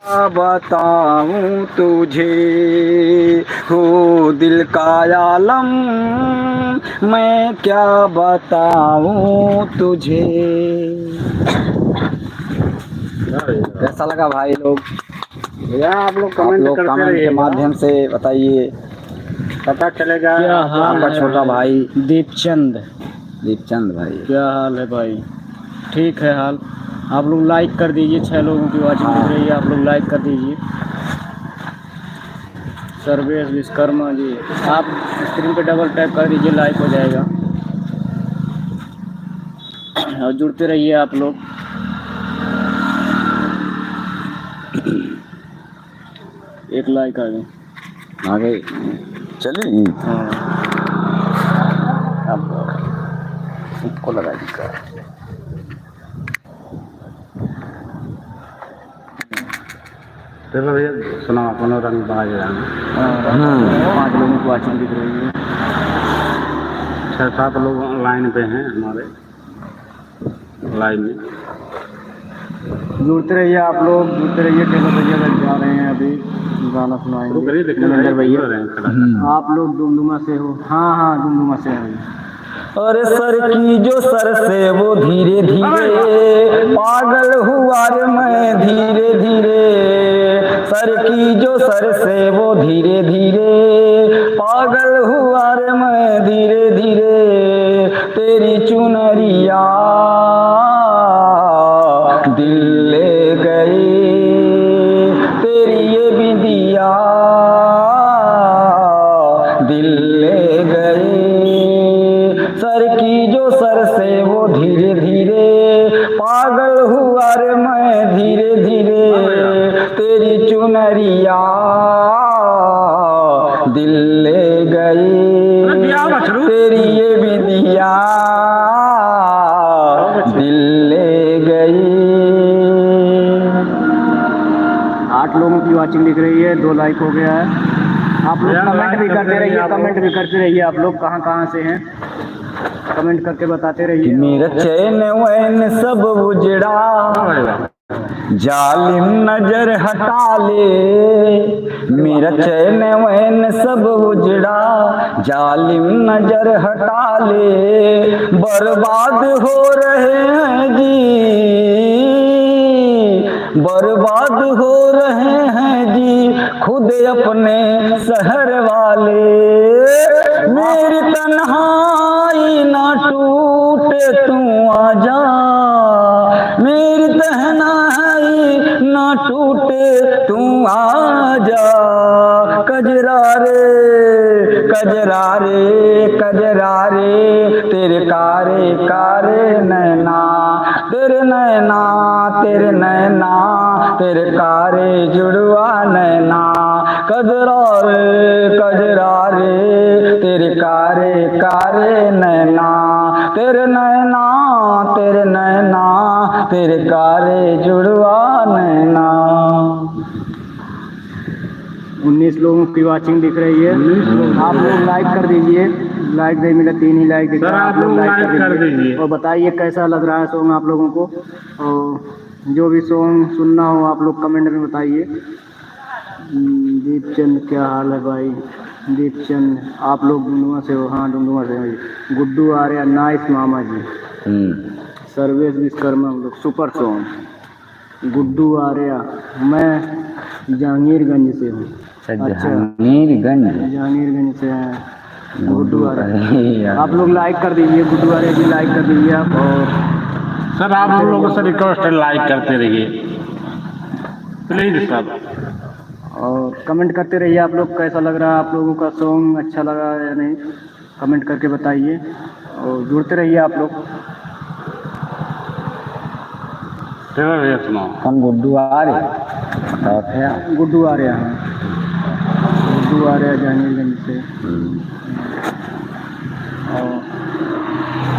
क्या बताऊं तुझे हो दिल का आलम, मैं क्या बताऊं तुझे। कैसा लगा भाई लोग? भैया आप लोग आप कमेंट लोग करते कमेंट के रहिएगा, माध्यम से बताइए। पता चलेगा। क्या हाल आपका है छोटा भाई दीपचंद? दीपचंद भाई। क्या हाल है भाई? ठीक है हाल। आप लोग लाइक कर दीजिए, 6 लोगों की वाचिंग दिख रही है, आप लोग लाइक कर दीजिए। सर्वेश विश्वकर्मा जी, आप स्क्रीन पे डबल टैप कर दीजिए, लाइक हो जाएगा। और जुड़ते रहिए आप लोग। एक लाइक आ गई। आगे चलिए। हाँ, अब सबको लगा दीजिए। चलो भैया सुना अपनो रंग बाज जाना। 5 लोगों की वाचिंग दिख रही है। 6-7 लोग लाइन पे हैं हमारे लाइन में। जुड़ते रहिए आप लोग, जुड़ते रहिए। टेलर भैया लग जा रहे हैं, अभी गाना शुरू सुनाएंगे। करिए, देखिए नरेंद्र भैया, रहे हैं खड़ा। आप लोग डुमडुमा से हो? हाँ हाँ, डुमडुमा से हैं। अरे सर की जो सर से वो धीरे धीरे पागल हुआ रे मैं धीरे धीरे। सर की जो सर से वो धीरे धीरे पागल हुआ रे मैं धीरे धीरे। तेरी चुनरिया दिल ले गई, तेरी ये बिंदिया दिल ले गई। सर की जो सर से वो धीरे धीरे पागल हुआ रे मैं धीरे धीरे। तेरी चुनरिया दिल ले गई, तेरी ये बिंदिया दिल ले गई। 8 लोगों की वाचिंग दिख रही है, 2 लाइक हो गया है। आप लोग कमेंट भी करते रहिए, कमेंट भी करते रहिए। आप लोग कहाँ कहाँ से हैं, कमेंट करके बताते रहिए। मेरा चैन वैन सब उजड़ा, जालिम नजर हटा ले। मेरा चैन वैन सब उजड़ा, जालिम नजर हटा ले। बर्बाद हो रहे हैं जी, बर्बाद हो रहे हैं जी खुद अपने शहर वाले। मेरी तन्हाई ना टूटे तू आजा, मेरी तन्हाई ना टूटे तू आजा। कजरा रे कजरा रे कजरा रे तेरे कारे कारे नैना, तेरे नैना तेरे नैना तेरे कारे जुड़वा नैना। कजरा रे तेरे कारे कारे नैना, तेरे नैना तेरे नैना तेरे कारे जुड़वा नैना। 19 लोगों की वाचिंग दिख रही है। आप लोग लाइक कर दीजिए, लाइक नहीं मिला 3 ही लाइक दिख रहा है। आप लोग लाइक कर दीजिए और बताइए कैसा लग रहा है सॉन्ग आप लोगों को। और जो भी सॉन्ग सुनना हो आप लोग कमेंट में बताइए। दीपचंद, क्या हाल है भाई? दीपचंद, आप लोग डुमडुमा से हो? हाँ, डुमडुमा से हैं। गुड्डू आर्या, नाइस मामा जी। सर्वेश विश्वकर्मा, हम लोग सुपर सॉन्ग। गुड्डू आर्या, मैं जहांगीरगंज से हूँ। जहांगीरगंज से हैं गुड्डू आर्या। आप लोग लाइक कर दीजिए, गुड्डू आर्या जी लाइक कर दीजिए आप। और सर आप हम लोगों से रिक्वेस्ट है, लाइक करते रहिए प्लीज सर। और कमेंट करते रहिए आप लोग। कैसा लग रहा है आप लोगों का सॉन्ग, अच्छा लगा या नहीं, कमेंट करके बताइए। और जुड़ते रहिए आप लोग। चलो भैया सुनाओ। हम गुड्डू आ रहे गुड्डू आ रहे हैं, गुड्डू आ रहे हैं जहांगीरगंज से। और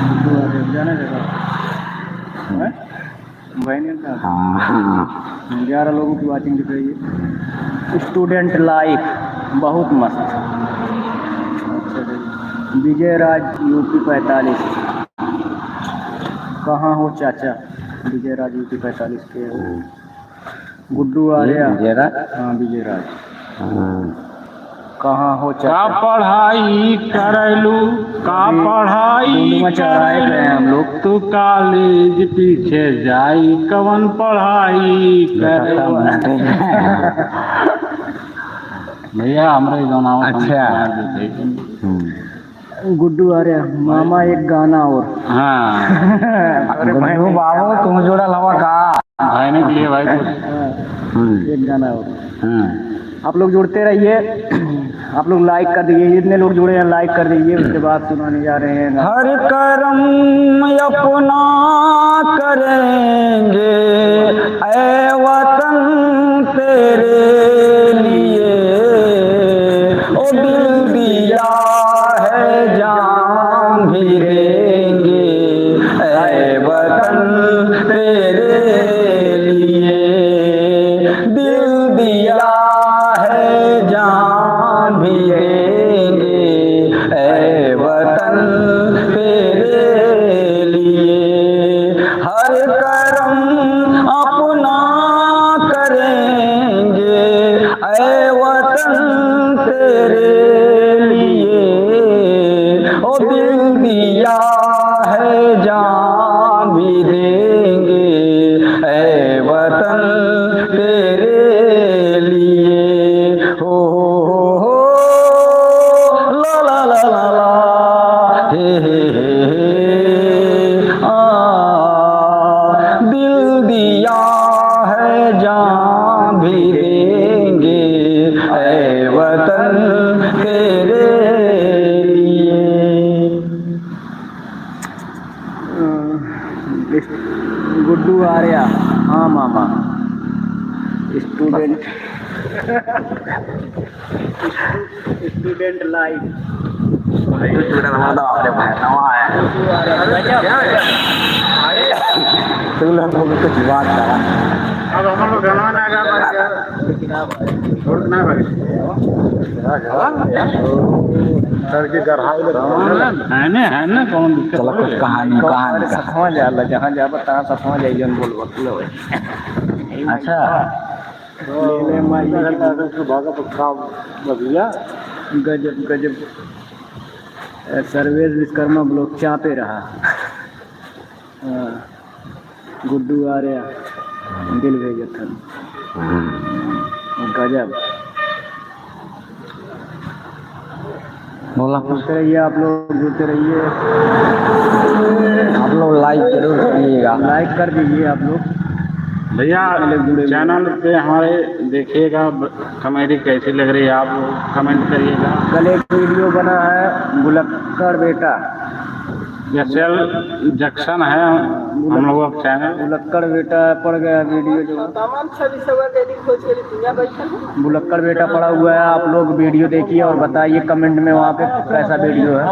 गुड्डू आ रहे हैं, जाना जगह भाई नहीं था। हाँ 11 लोगों की वाचिंग दिख रही है। स्टूडेंट लाइफ बहुत मस्त। अच्छा जी। विजय राज यूपी 45, कहाँ हो चाचा? विजय राज यूपी 45 के गुड्डू आर्या। जरा हाँ विजय राज। हाँ। कहाँ हो का चाचा? पढ़ाई करलू, का पढ़ाई डुमडुमा चौराहे गए हैं हम लोग। तू कॉलेज पीछे जाई, कवन पढ़ाई करलू। भैया हमारे गाना अच्छा। गुड्डू आर्या मामा एक गाना और। हाँ गुड्डू बाबू तुम जोड़ा लवा का भाई ने के लिए भाई कुछ एक गाना और। हाँ। आप लोग जुड़ते रहिए, आप लोग लाइक कर दीजिए, जितने लोग जुड़े हैं लाइक कर दीजिए। उसके बाद सुनाने जा रहे हैं हर कर्म अपना करेंगे ऐ वतन तेरे लिए, ओ दिल दिया है जान भी देंगे ऐ वतन तेरे लिए, दिल दिया है जान भी देंगे ऐ वतन तेरे लिए, हर कर्म अपना करेंगे ऐ वतन तेरे लिए, ओ दिल दिया है जान भी देंगे ऐ वतन तेरे लिए। हो ला ला ला ला ला हे दिल दिया है जान भी देंगे ऐ वतन तेरे लिए। गुड्डू आर्या। हाँ मामा स्टूडेंट स्टूडेंट लाइफ। तू लोग कुछ बात करा अब हम लोग गाना ना गा पाएंगे, छोड़ ना भाई सर की गढ़ाई है ना कौन दिक्कत। चलो कुछ कहानी कहानी का। सफवा जाला जहाँ जा बता सफवा जाई जन बोल बतलो। अच्छा ले माई भागा पक्का बढ़िया। गजब गजब। सर्वेश विश्वकर्मा ब्लॉक चापे रहा। गुड्डू आर्या दिल भेजत गजब। बोला जुड़ते रहिए आप लोग, जुड़ते रहिए। आप लोग लाइक जरूर करिएगा। लाइक कर दीजिए आप लोग। भैया चैनल पे हमारे देखिएगा, कमेडी कैसी लग रही है आप लोग कमेंट करिएगा। कल एक वीडियो बना है बुलक्कड़ बेटा, जैसे जंक्शन है हम लोगों का चैनल। बुलक्कड़ बेटा पड़ गया वीडियो जो बुलक्कड़ बेटा पड़ा हुआ है। आप लोग वीडियो देखिए और बताइए कमेंट में वहाँ पे कैसा वीडियो है।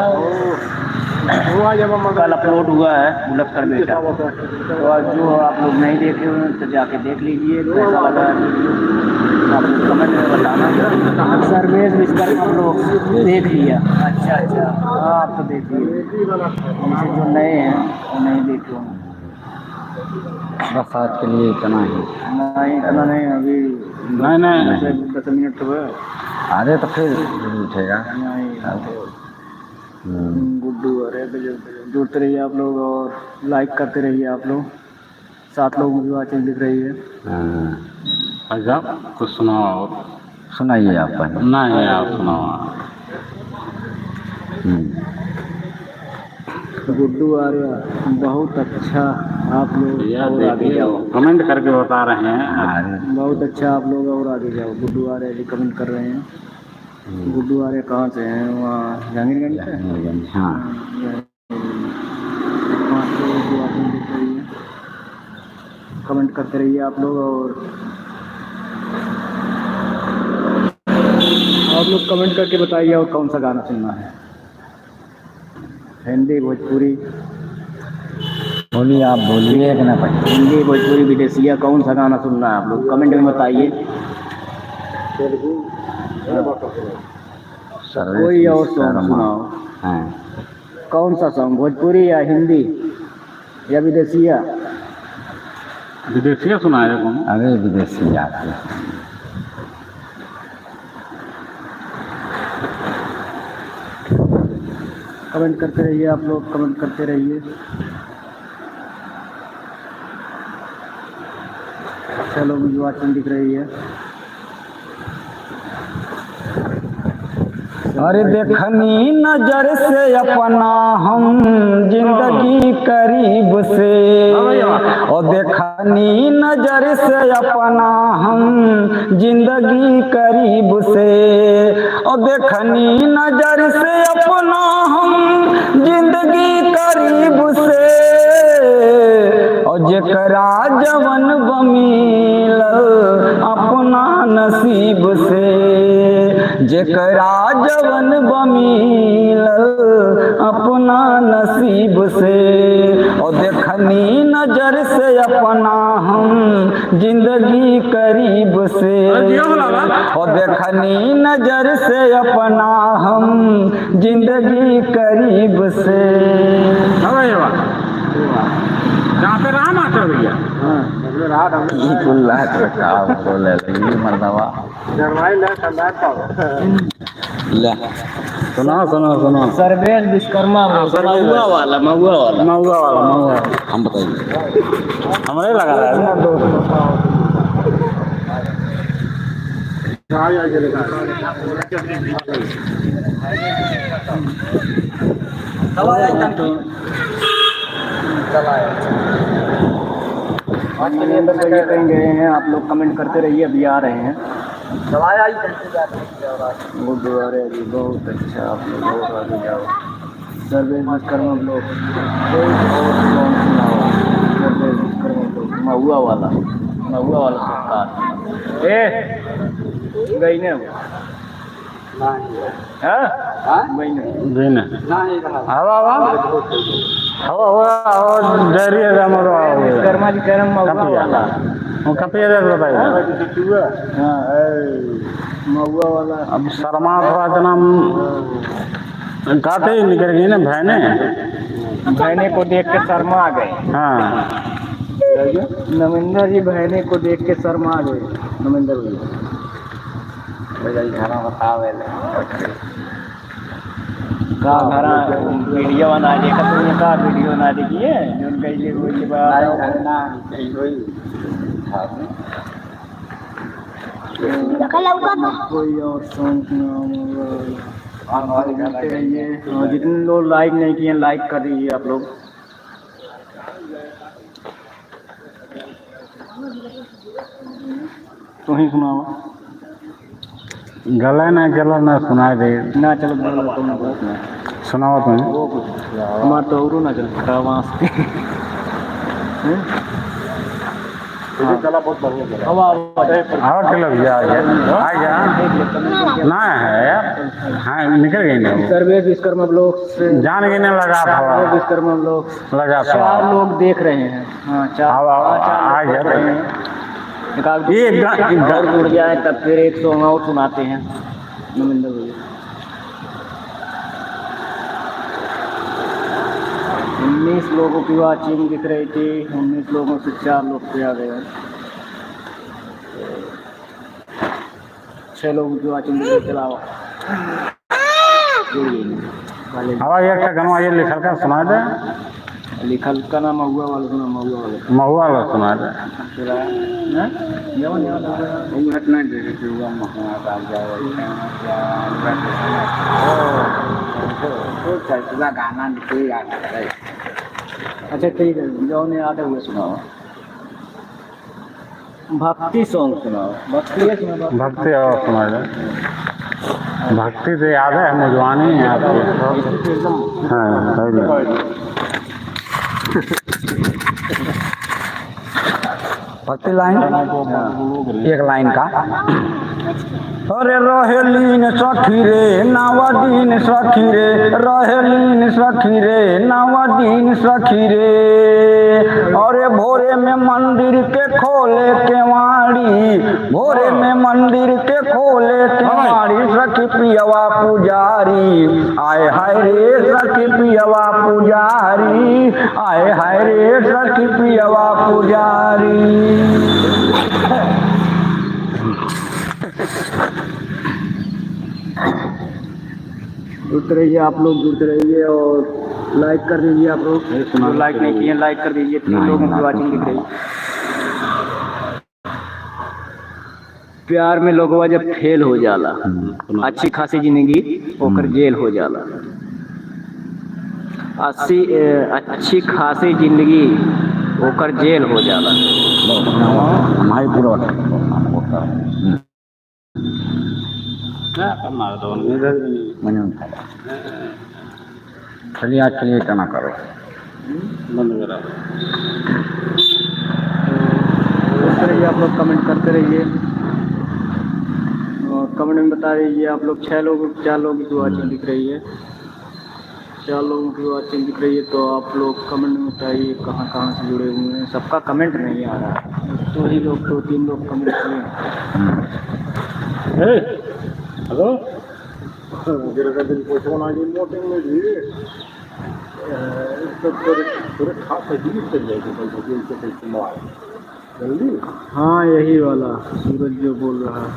कल अपलोड हुआ है बुलक्कड़ बेटा, तो आज जो आप लोग नहीं देखे हुए तो जाके देख लीजिए कैसा लगा है वीडियो। आप लोग कमेंट में बताना। सर्वेश विश्वकर्मा लोग देख लिया। अच्छा अच्छा हाँ आप तो देखिए, उनसे जो नए हैं वो नहीं देखे होंगे। बस आज के लिए इतना ही। नहीं इतना नहीं, अभी नहीं 10 मिनट हुए। अरे तो फिर उठेगा। गुड्डू अरे जुड़ते रहिए आप लोग और लाइक करते रहिए आप लोग। 7 लोगों की वाचिंग दिख रही है। अच्छा कुछ सुनाओ और। सुनाइए आप। नहीं आप सुनाओ। गुड्डू आर्या बहुत अच्छा। आप लोग और आगे जाओ, कमेंट करके बता रहे हैं। बहुत अच्छा आप लोग और आगे जाओ। गुड्डू आर्या जी कमेंट कर रहे हैं। गुड्डू आर्या कहाँ से हैं? वहाँ जहांगीरगंज से। हाँ कमेंट करते रहिए आप लोग और आप लोग कमेंट करके बताइए और कौन सा गाना सुनना है। हिंदी भोजपुरी बोलिए, आप बोलिए कि ना भाई। हिंदी भोजपुरी विदेशिया कौन सा गाना सुनना है आप लोग कमेंट में बताइए। कोई और सॉन्ग सुनाओ। कौन सा सॉन्ग, भोजपुरी या हिंदी या विदेशिया? विदेशी सुनाया कौन? अरे विदेशी आते हैं। कमेंट करते रहिए, आप लोग कमेंट करते रहिए। चलो मुझे वाचन दिख रही है। अरे देखनी नजर से अपना हम जिंदगी करीब से, और देखनी नजर से अपना हम जिंदगी करीब से, और देखनी नजर से अपना हम जिंदगी करीब से, और जेकरा जवन बमिल अपना नसीब से, जेकरा जवन बमिल अपना नसीब से, और देखनी नजर से अपना हम जिंदगी करीब से, और देखनी नजर से अपना हम जिंदगी करीब से। जहाँ पे रहा मास्टर भैया बोले मरदवा सुनो सुनो सुनो सर्वेश विश्वकर्मा महुआ वाला हम बताइए। हमारे लगा रहा है आज के लिए बस ये कहीं गए हैं, आप लोग कमेंट करते रहिए, अभी आ रहे हैं। गुरुद्वारे जी बहुत अच्छा, आप लोग बहुत आगे जाओ। सर्वेश विश्वकर्मा ब्लॉग सर्वेश विश्वकर्मा ब्लॉग महुआ वाला सरकार गई ने हवा डरिए विश्वकर्मा जी कह रहे हैं महुआ वाला महुआ वाला। अब शर्मा थोड़ा जना गाते ही निकल गई ना बहने को देख के शर्मा आ गए। हाँ नमिंदर जी बहने को देख के शर्मा आ गए। नमिंदर जी का घर वीडियो बना देखा तुमने का वीडियो ना देखिए जो कैसे हुई कोई और सॉन्ग रहिए। जितने लोग लाइक नहीं किए लाइक कर दीजिए आप लोग। तो ही सुनाओ गला ना चलो ना सुनाई दे ना चलो तुम सुनाओ तुम हमारे तो और ना चल फटा बांस के चला बहुत बढ़िया और किलो भैया आ गया ना है यार। हाँ निकल गई ना सर्वेश विश्वकर्मा ब्लॉग से जान के नहीं लगा था सर्वेश विश्वकर्मा ब्लॉग लगा था 4 लोग देख रहे हैं। हाँ 4 आ गया ये घर जुड़ जाए तब फिर एक सॉन्ग और सुनाते हैं। नमिंदर भैया 19 लोगों की वाचिंग दिख रही थी। 19 लोगों से 4 लोग पे आ गए। 6 लोगों की वाचिंग दिख रही। चलाओ हवा ये क्या गाना ये लिखल का सुना दे लिखल का नाम महुआ वाला सुना महुआ वाला सुना दे गाना अच्छा ठीक है जो ने आते हुए सुनाओ। भक्ति सॉन्ग सुनाओ। भक्ति और सुना दे भक्ति से याद है मुझवानी है आपकी। हाँ भक्ति लाइन एक लाइन का। अरे रहेलीन सखी रे नवदीन सखी रे, रहेलीन सखी रे नवदीन सखी रे। अरे भोरे में मंदिर के खोले केवाड़ी, भोरे में मंदिर के खोले केवाड़ी। सखी पियवा पुजारी, आए हाय रे सखी पियवा पुजारी, आए हाय रे सखी पियवा पुजारी। जुड़ते रहिए आप लोग, जुड़ते रहिए और लाइक कर दीजिए आप लोग, जो लाइक नहीं किए लाइक कर दीजिए। 3 लोगों की वाचिंग दिख रही। प्यार में लोगवा जब फेल हो जाला, अच्छी खासी जिंदगी होकर जेल हो जाला। अच्छी खासी जिंदगी होकर जेल हो जाला। हमारे पूरा चलिए आज चलिए इतना करो, बंद करा। करते रहिए आप लोग, कमेंट करते रहिए और कमेंट में बता दीजिए आप लोग। 4 लोगों की वाचिंग दिख रही है, 4 लोगों की वाचिंग दिख रही है। तो आप लोग कमेंट में बताइए कहाँ कहाँ से जुड़े हुए हैं। सबका कमेंट नहीं आ रहा है, 2-3 लोग कमेंट किए। हेलो हाँ यही वाला सूरज जो बोल रहा है,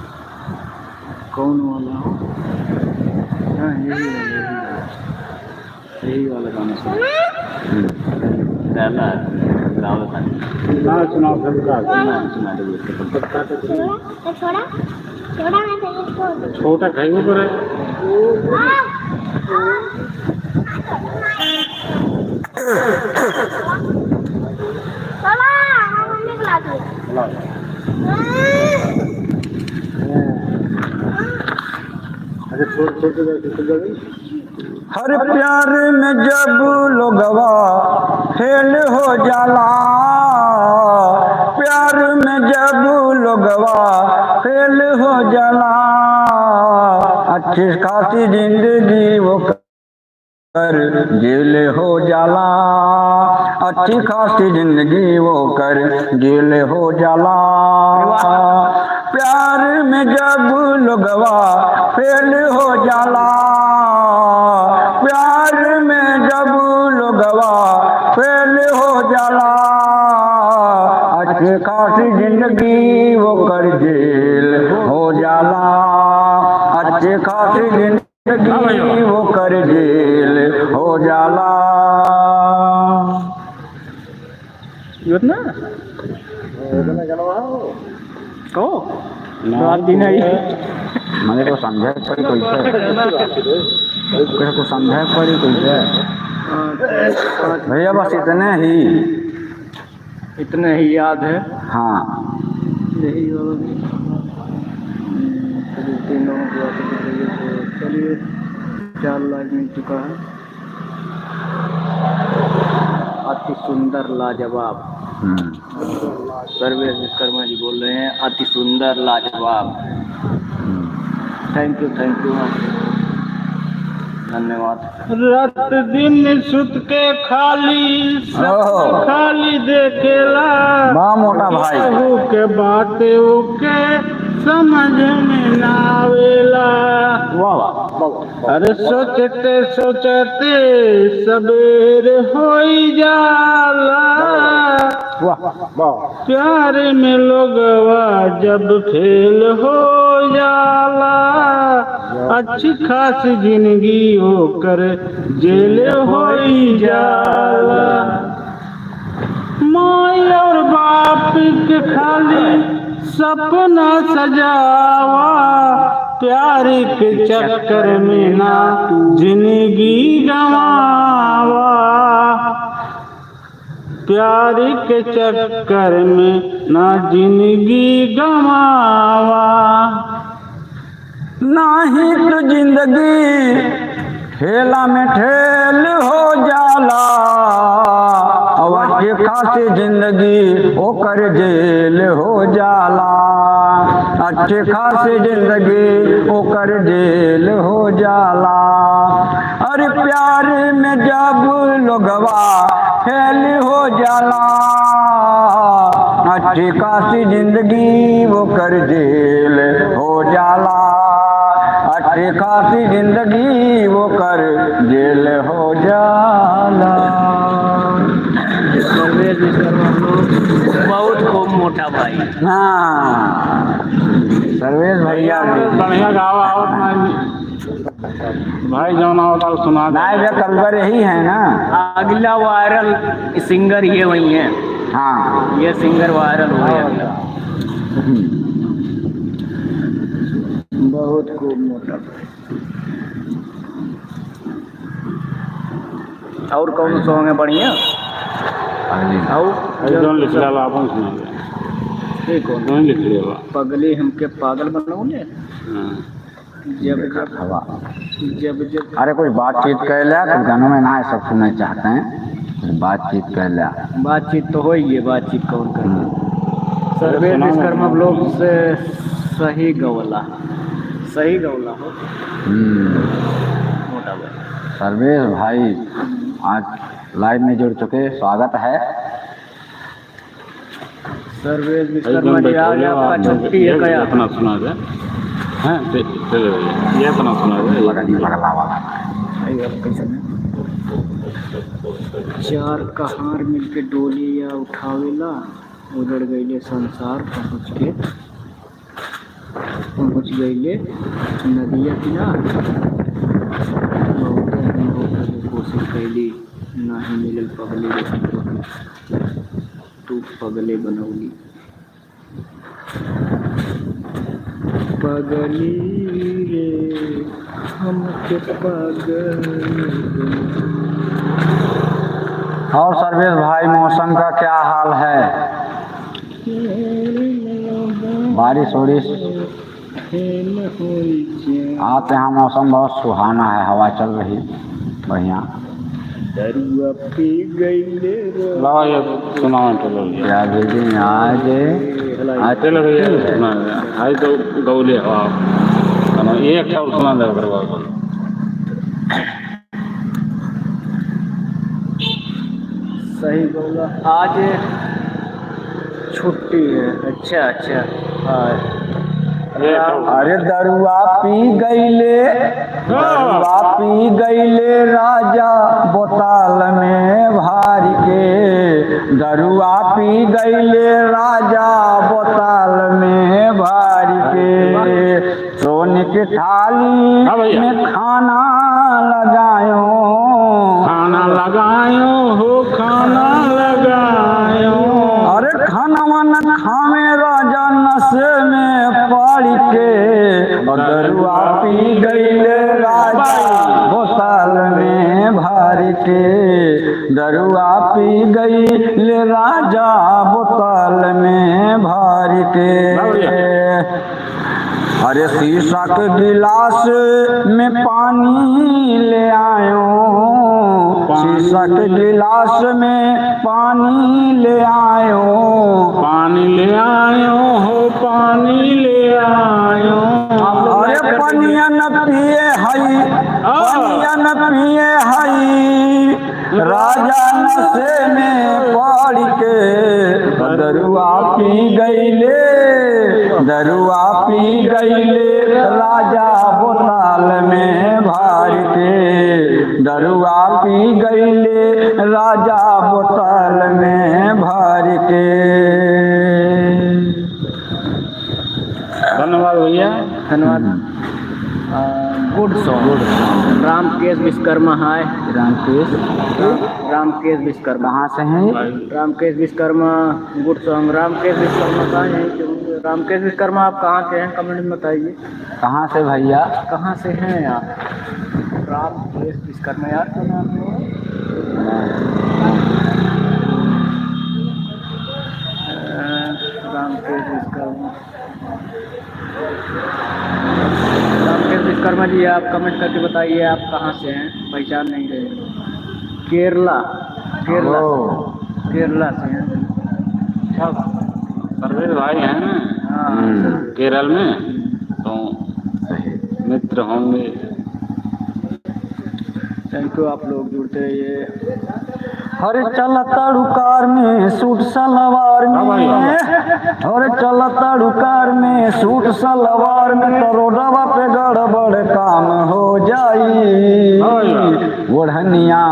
कौन वाला? हाँ यही वाला गाना छोटा खाइए पर हर प्यार में जब लोगवा फेल हो जाला, प्यार में जब लोगवा फेल हो जाला। अच्छी खासी जिंदगी वो कर जेल हो जाला, अच्छी खासी जिंदगी वो कर जेल हो जाला। प्यार में जब लोगवा फेल हो जाला, प्यार में जब लोगवा फेल हो जाला। अच्छी खासी जिंदगी वो कर जेल हो जाला, अच्छी खासी जिंदगी वो कर जेल हो जाला। मैंने को समझा पड़ी कैसे को समझा पड़ी कैसे भैया, बस इतने ही याद है। हाँ यही वाला 3 लोगों की बात कर रही है। तो चलिए 4 लाइक मिल चुका है। अति सुंदर लाजवाब, सर्वेश विश्वकर्मा जी बोल रहे हैं, अति सुंदर लाजवाब। थैंक यू धन्यवाद। रात दिन सुत के खाली सब खाली देखेला, मोटा भाई के बातें के समझ में ना आवेला। अरे सोचते सोचते सबेर हो जाला, प्यार में लोगवा जब फेल हो जाला। अच्छी खासी जिंदगी होकर जेल हो जाला। माँ और बाप के खाली सपना सजावा, प्यार के चक्कर में ना जिंदगी गवावा, प्यार के चक्कर में ना जिंदगी गवावा। नहीं तो जिंदगी ठेला में ठेल हो जाला, अच्छे खासे जिंदगी ओकर जेल हो जाला, अच्छे खासे जिंदगी ओकर जेल हो जाला। अरे प्यार में जब लोगवा फेल हो जाला, अच्छी खासी जिंदगी ओकर जेल हो जाला, अच्छी खासी जिंदगी ओकर जेल हो जाला। सर्वेश विश्वकर्मा लोग बहुत खूब मोटा भाई। हाँ सर्वेश भैया भी बढ़िया गावा आवत ना भाई, जौन आवता सुना दे। नाय वे कलवर यही है ना। अगला वायरल सिंगर ये वही है। हाँ ये सिंगर वायरल हुआ है अगला। बहुत खूब मोटा। और कौन सॉन्ग है बढ़िया? और जौन लिख लेला अपन सुना दे। ये कौन? जौन लिख लेला। पगली हमके पागल बनौले। हाँ। जब हवा जब जब अरे कुछ बातचीत कर लिया, कुछ गानों में ना है सब सुनना चाहते हैं, कुछ बातचीत कर लिया। बातचीत तो हो ही है, बातचीत कौन करे? सर्वेश विश्वकर्मा ब्लॉग से सही गवला, सही गवला हो मोटा भाई। सर्वेश भाई आज लाइव में जुड़ चुके, स्वागत है। सर्वेश विश्वकर्मा जी आज आपका छुट्टी है क्या? अपना सुना दे। हाँ चलो ये अपना सुना दे। पगला वाला चार कहार मिलके डोली या उठावेला, उजड़ गईले संसार पहुँच गईले नदिया किनार। बहुत कोशिश कैली नहीं मिलल पगली, तू पगले बनौली। पगली रे हमके पगल। और सर्वेश भाई मौसम का क्या हाल है? बारिश वारिश? आप यहाँ मौसम बहुत सुहाना है, हवा चल रही बढ़िया। दरुआ पी गईले लाओ ये सुनाओ चलो। क्या भेजें आज? आज चलो ये सुना दे। आज तो गौले हो आप एक और सुना दे करवा। सही बोला। आज छुट्टी है। अच्छा अच्छा। हाँ अरे दरुआ पी गईले, दरुआ पी गईले राजा बोतल में भारी के, दरुआ पी गईले राजा बोतल में भारी के। सोने की थाली में खाना लगायो, खाना लगायो हो खाना लगायो। अरे खाना न खावे राजा नशे में पड़ के, दरुआ पी गईले राजा बोतल में भर के, दरुआ पी गईले राजा बोतल में भर के। अरे शीशा के गिलास में पानी ले आयो, शीशा के गिलास में पानी ले आयो, पानी ले आयो हो पानी ले आयो। अरे पनिया न पिए हई, पनिया न पिए हई, राजा नशे में पड़ के, दरुआ पी गईले, दरुआ पी गईले राजा बोतल में भर के, दरुआ पी गईले राजा बोतल में भर के। धन्यवाद भैया, धन्यवाद। Good song. रामकेश विश्वकर्मा है। रामकेश विश्वकर्मा कहाँ से हैं? Ramkesh Vishwakarma good song. रामकेश विश्वकर्मा कहाँ है? रामकेश विश्वकर्मा आप कहाँ से हैं? कमेंट में बताइए। कहाँ से भैया? कहाँ से हैं आप? रामकेश विश्वकर्मा यार क्या नाम है? रामकेश विश्वकर्मा। रामकेश विश्वकर्मा जी आप कमेंट करके बताइए आप कहाँ से हैं, पहचान नहीं रहे। केरला। केरला। केरला से हैं। अच्छा सर्वेश भाई हैं ना हाँ केरल में, तो मित्र होंगे। थैंक यू, आप लोग जुड़ते रहिए। हरे चल ताड़ुकार में सूट सलवार में, हरे चल ताड़ुकार में सूट सलवार में, करोड़वा पे गड़बड़ काम हो जाई। ओढ़निया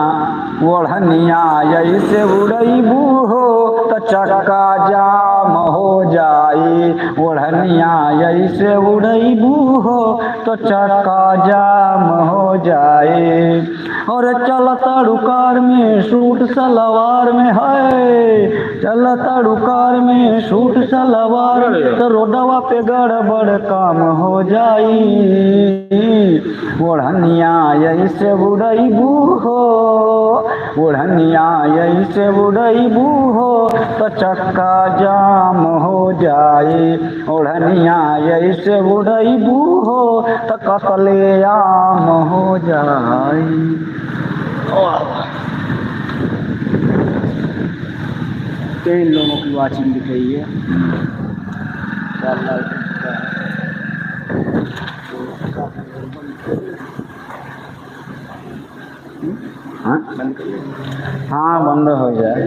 ओढ़निया ऐसे उड़ैबू हो तो चक्का जाम हो जाई। ओढ़निया ऐसे उड़ैबू हो तो चक्का जाम हो जाए। और चल ताड़ुकार में सूट सलवार में, है चल ताड़ुकार में सूट सलवार में, तो रोडवा पे गड़बड़ काम हो जाई। ओढ़निया ऐसे उड़ैबू हो, ओढ़निया ऐसे उड़ैबू हो तो चक्का जाम हो जाए। ओढ़निया ऐसे उड़ैबू हो तो कतलेआम हो जाए। तीन लोगों की वाचिंग दिख रही है। हाँ हाँ बंद हो जाए।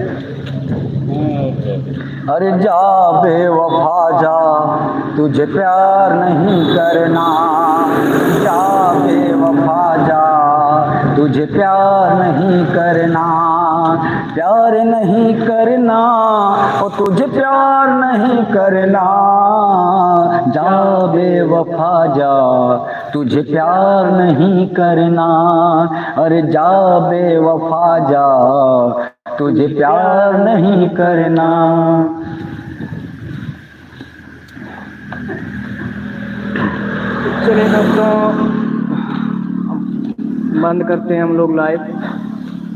अरे जा बेवफा जा, तुझे प्यार नहीं करना। जा बेवफा जा, तुझे प्यार नहीं करना। प्यार नहीं करना और तुझे प्यार नहीं करना। जा बेवफा जा, तुझे प्यार नहीं करना। अरे जा बेवफा जा, तुझे प्यार नहीं करना। चलिए दोस्तों, बंद करते हैं हम लोग लाइव,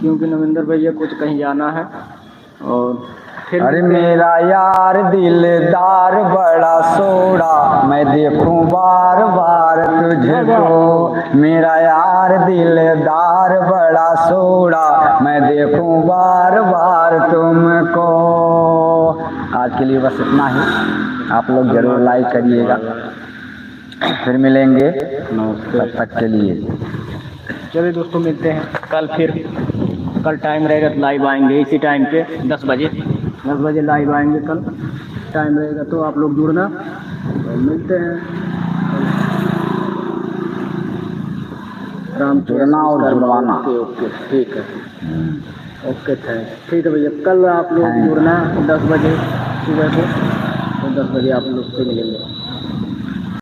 क्योंकि नविंदर भैया कुछ कहीं जाना है। और फिर अरे मेरा यार दिलदार बड़ा सोड़ा, मैं देखूं बार बार तुझको। मेरा यार दिलदार बड़ा सोड़ा, मैं देखूं बार बार तुमको। आज के लिए बस इतना ही। आप लोग जरूर लाइक करिएगा। फिर मिलेंगे, तब तक के लिए। चलिए दोस्तों, मिलते हैं कल। फिर कल टाइम रहेगा तो लाइव आएंगे इसी टाइम पे 10 बजे। 10 बजे लाइव आएंगे कल, टाइम रहेगा तो आप लोग जुड़ना। तो मिलते हैं जुड़ना और जुड़वाना। ओके ठीक है, ओके ठीक है भैया। कल आप लोग जुड़ना 10 बजे सुबह को, तो 10 बजे आप लोग से मिलेंगे।